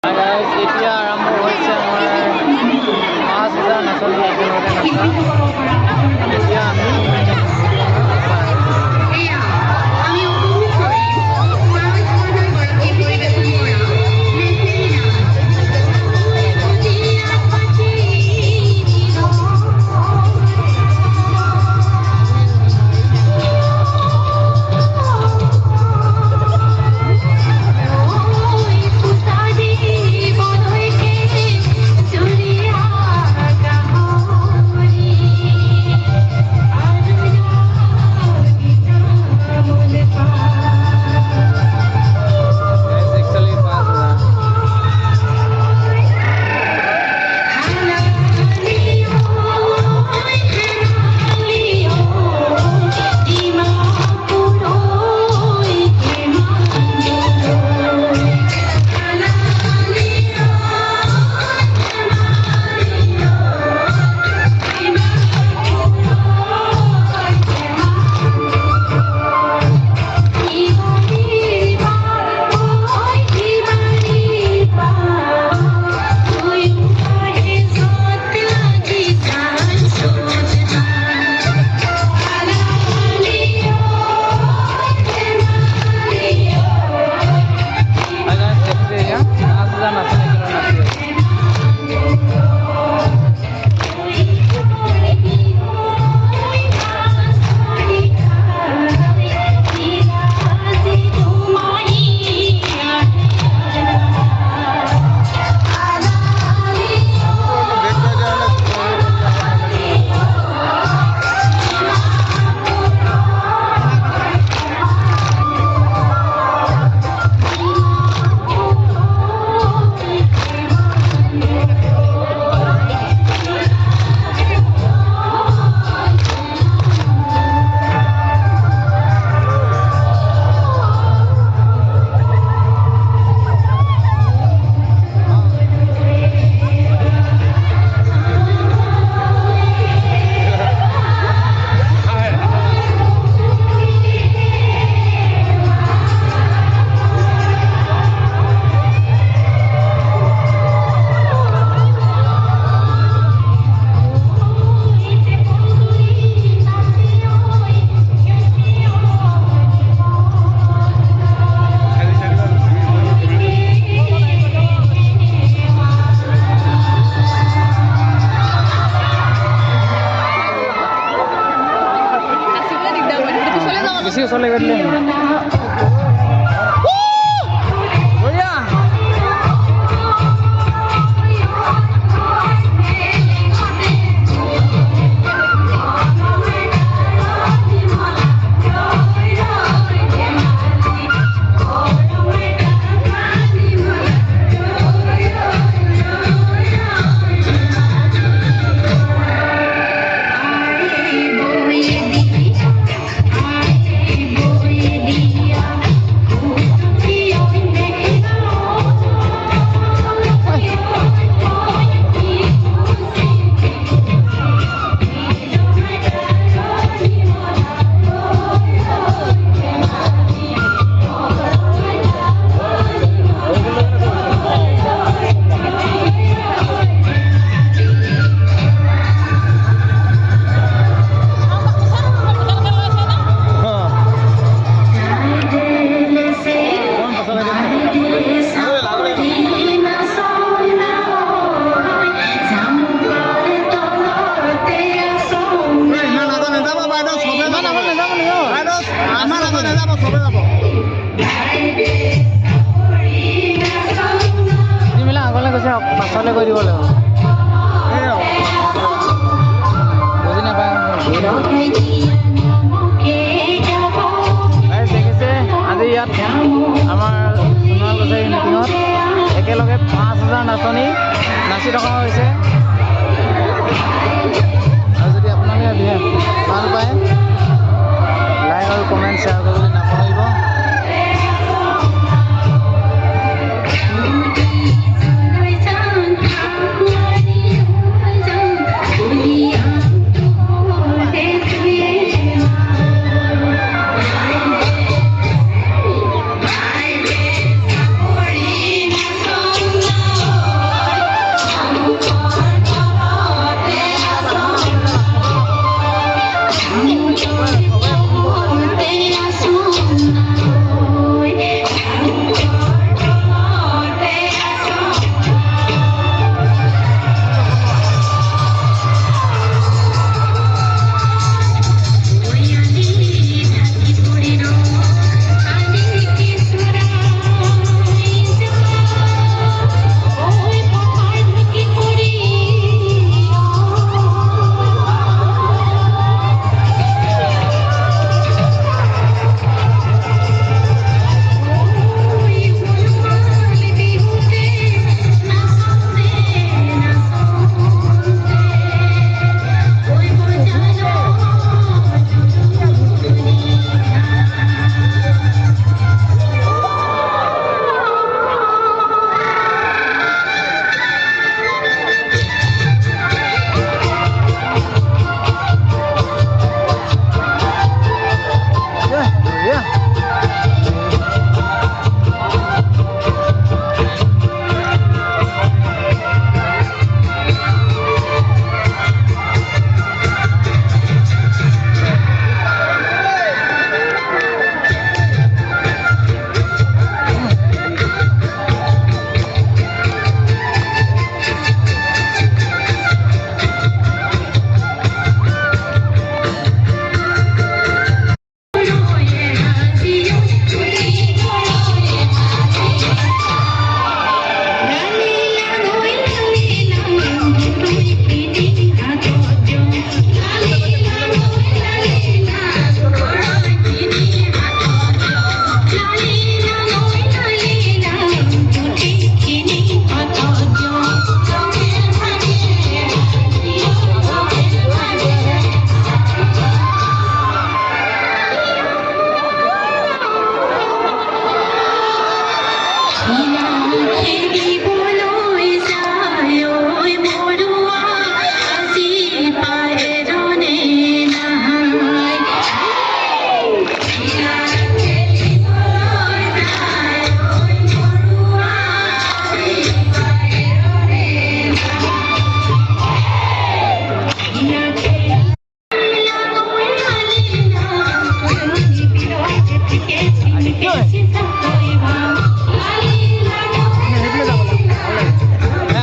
এতিয়া আৰম্ভ হৈছে আমাৰ ৫,০০০ নাচনী একেলগে নাচা। এতিয়া আমি বেশি চলে গেলে পাছলৈ কৰি দিব লাগিব বুজি নাপায় দেখিছে আজি ইয়াত আমাৰ সোণোৱাল কছাৰী মিটিঙত একেলগে ৫,০০০ নাচনী নাচি থকা হৈছে আৰু যদি আপোনালোকে ভাল পায় লাইক আৰু কমেণ্ট শ্বেয়াৰ কৰিবলৈ নাপাহৰিব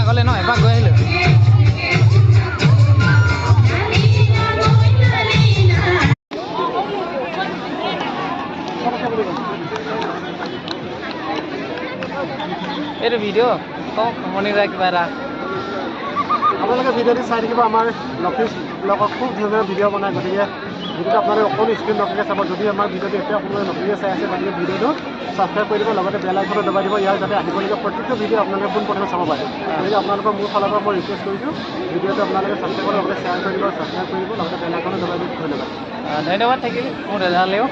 আগলৈ ন এপাক গৈ আহিলোঁ এইটো ভিডিঅ' কওক মণি যায় কিবা এটা আপোনালোকে ভিডিঅ'টো চাই থাকিব আমাৰ লক্ষী ব্লগত খুব ধুনীয়া ভিডিঅ' বনায় গতিকে ভিডিঅ'টো আপোনালোকে অকণো স্ক্ৰীন নকৰিলে চাব যদি আমাৰ ভিডিঅ'টো এতিয়া সময় নকৰিয়ে চাই আছে গতিকে ভিডিঅ'টো ছাবস্ক্ৰাইব কৰি দিব লগতে বেল আইকনটো দবাই দিব ইয়াৰ যাতে আহিবলগীয়া প্ৰত্যেকটো ভিডিঅ' আপোনালোকে পোনপ্ৰথমে চাব পাৰে গতিকে আপোনালোকৰ মোৰ ফালৰ পৰা মই ৰিকুৱেষ্ট কৰিছোঁ ভিডিঅ'টো আপোনালোকে ছাবস্ক্ৰাইব কৰি লগতে শ্বেয়াৰ কৰি দিব ছাবস্ক্ৰাইব কৰি দিব লগতে বেল আইকনটো দবাই দিব ধন্যবাদ ধন্যবাদ থাকিল মোৰ দাদালেও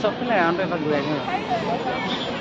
চবফালে এৰাউণ্ডটো এপাক ঘূৰাই দিওঁ